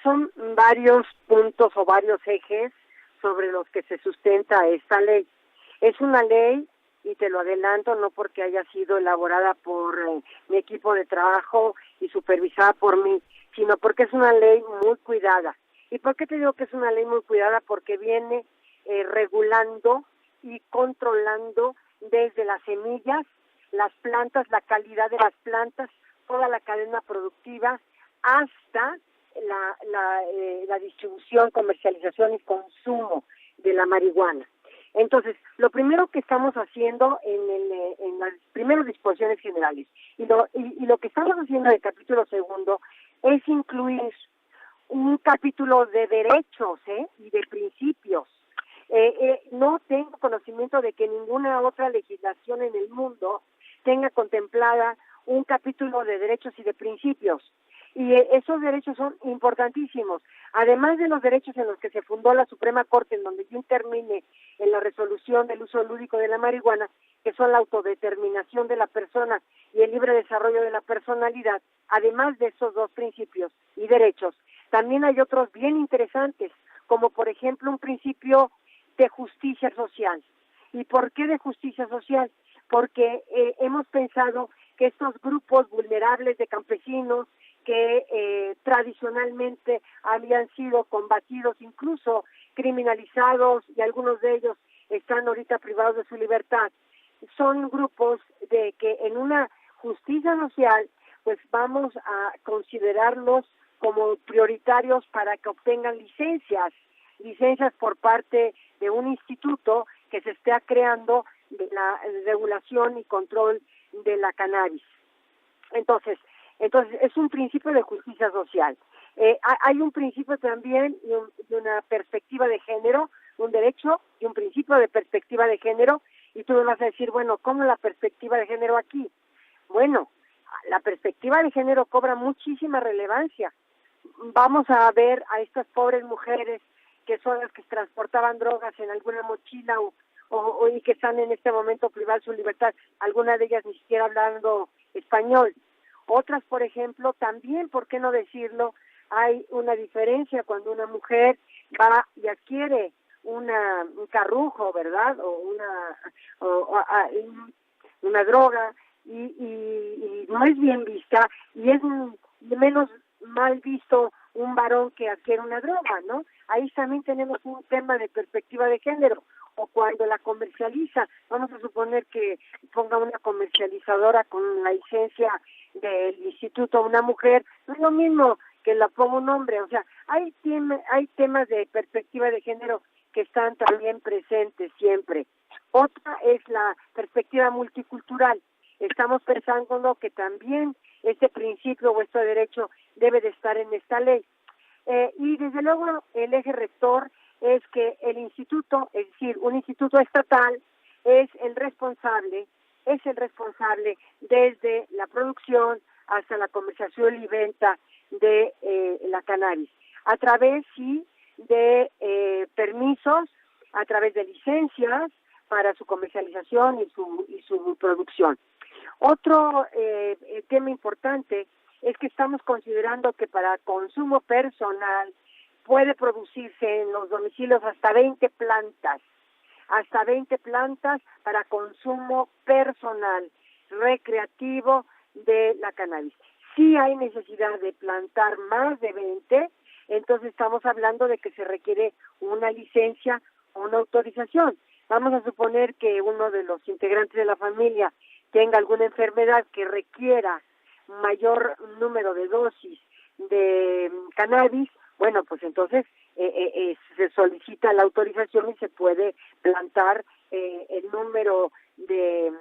Son varios puntos o varios ejes sobre los que se sustenta esta ley. Es una ley, y te lo adelanto, no porque haya sido elaborada por mi equipo de trabajo y supervisada por mí, sino porque es una ley muy cuidada. ¿Y por qué te digo que es una ley muy cuidada? Porque viene regulando y controlando desde las semillas, las plantas, la calidad de las plantas, toda la cadena productiva, hasta la distribución, comercialización y consumo de la marihuana. Entonces, lo primero que estamos haciendo en las primeras disposiciones generales y lo que estamos haciendo en el capítulo segundo es incluir un capítulo de derechos y de principios. No tengo conocimiento de que ninguna otra legislación en el mundo tenga contemplada un capítulo de derechos y de principios. Y esos derechos son importantísimos. Además de los derechos en los que se fundó la Suprema Corte, en donde yo intervine en la resolución del uso lúdico de la marihuana, que son la autodeterminación de la persona y el libre desarrollo de la personalidad, además de esos dos principios y derechos, también hay otros bien interesantes, como por ejemplo un principio de justicia social. ¿Y por qué de justicia social? Porque hemos pensado que estos grupos vulnerables de campesinos que tradicionalmente habían sido combatidos, incluso criminalizados, y algunos de ellos están ahorita privados de su libertad, son grupos de que en una justicia social pues vamos a considerarlos como prioritarios para que obtengan licencias por parte de un instituto que se esté creando de la regulación y control de la cannabis. Entonces es un principio de justicia social. Hay un principio también de una perspectiva de género, un derecho y un principio de perspectiva de género, y tú me vas a decir, bueno, ¿cómo la perspectiva de género aquí? Bueno, la perspectiva de género cobra muchísima relevancia. Vamos a ver a estas pobres mujeres que son las que transportaban drogas en alguna mochila y que están en este momento privadas de su libertad, algunas de ellas ni siquiera hablando español. Otras, por ejemplo, también, ¿por qué no decirlo? Hay una diferencia cuando una mujer va y adquiere un carrujo, ¿verdad? Una droga y no es bien vista, y es menos mal visto un varón que adquiere una droga, ¿no? Ahí también tenemos un tema de perspectiva de género. O cuando la comercializa, vamos a suponer que ponga una comercializadora con la licencia del instituto una mujer, no es lo mismo que la ponga un hombre. O sea, hay temas de perspectiva de género que están también presentes siempre. Otra es la perspectiva multicultural. Estamos pensando que también este principio o este derecho debe de estar en esta ley. Y desde luego el eje rector es que el instituto, es decir, un instituto estatal, es el responsable desde la producción hasta la comercialización y venta de la cannabis, a través de permisos, a través de licencias para su comercialización y su producción. Otro tema importante es que estamos considerando que para consumo personal puede producirse en los domicilios hasta 20 plantas para consumo personal, recreativo de la cannabis. Si hay necesidad de plantar más de 20, entonces estamos hablando de que se requiere una licencia o una autorización. Vamos a suponer que uno de los integrantes de la familia tenga alguna enfermedad que requiera mayor número de dosis de cannabis. Bueno, pues entonces se solicita la autorización y se puede plantar el número de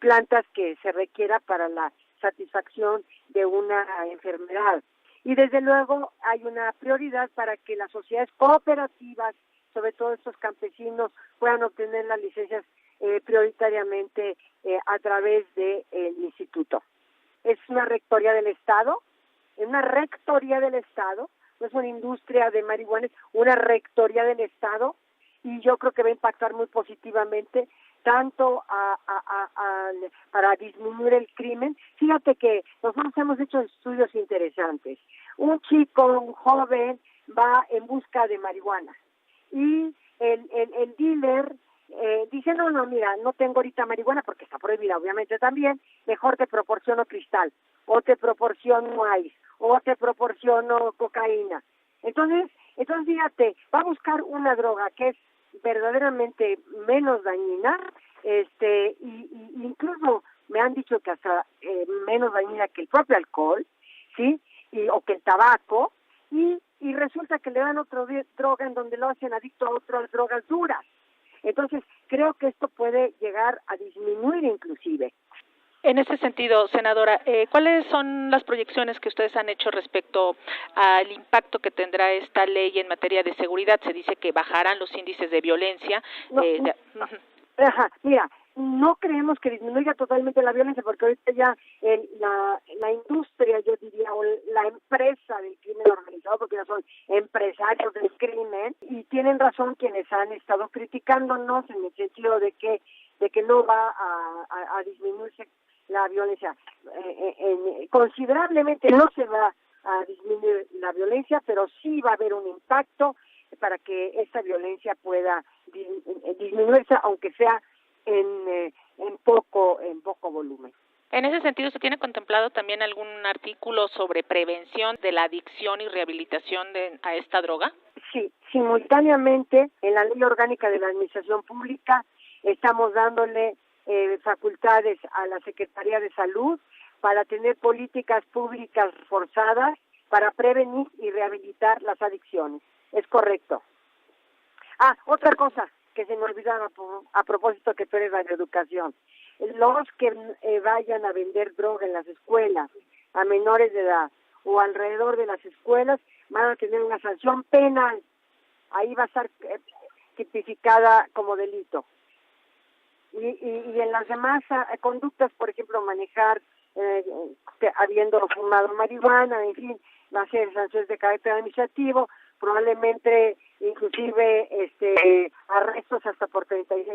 plantas que se requiera para la satisfacción de una enfermedad. Y desde luego hay una prioridad para que las sociedades cooperativas, sobre todo estos campesinos, puedan obtener las licencias prioritariamente a través del instituto. Es una rectoría del Estado, no es una industria de marihuana, es una rectoría del Estado, y yo creo que va a impactar muy positivamente tanto para disminuir el crimen. Fíjate que nosotros hemos hecho estudios interesantes. Un chico, un joven, va en busca de marihuana y el dealer dice, no, mira, no tengo ahorita marihuana porque está prohibida, obviamente también, mejor te proporciono cristal, o te proporciono ice, o te proporciono cocaína. Entonces fíjate, va a buscar una droga que es verdaderamente menos dañina, y incluso me han dicho que hasta menos dañina que el propio alcohol, ¿sí? O que el tabaco, y resulta que le dan otra droga en donde lo hacen adicto a otras drogas duras. Entonces, creo que esto puede llegar a disminuir inclusive. En ese sentido, senadora, ¿cuáles son las proyecciones que ustedes han hecho respecto al impacto que tendrá esta ley en materia de seguridad? Se dice que bajarán los índices de violencia. Mira, no creemos que disminuya totalmente la violencia, porque ahorita ya la industria, yo diría, o la empresa del crimen organizado, porque ya son empresarios del crimen, y tienen razón quienes han estado criticándonos en el sentido de que no va a disminuirse la violencia. Considerablemente no se va a disminuir la violencia, pero sí va a haber un impacto para que esta violencia pueda disminuirse, aunque sea en poco volumen. En ese sentido, ¿se tiene contemplado también algún artículo sobre prevención de la adicción y rehabilitación a esta droga? Sí, simultáneamente en la Ley Orgánica de la Administración Pública estamos dándole facultades a la Secretaría de Salud para tener políticas públicas reforzadas para prevenir y rehabilitar las adicciones. Es correcto. Otra cosa que se me olvidaba a propósito que tú eres radioeducación. Los que vayan a vender droga en las escuelas a menores de edad o alrededor de las escuelas van a tener una sanción penal. Ahí va a estar tipificada como delito. Y en las demás conductas, por ejemplo, manejar habiendo fumado marihuana, en fin, va a ser sanciones de carácter administrativo, probablemente inclusive arrestos hasta por 36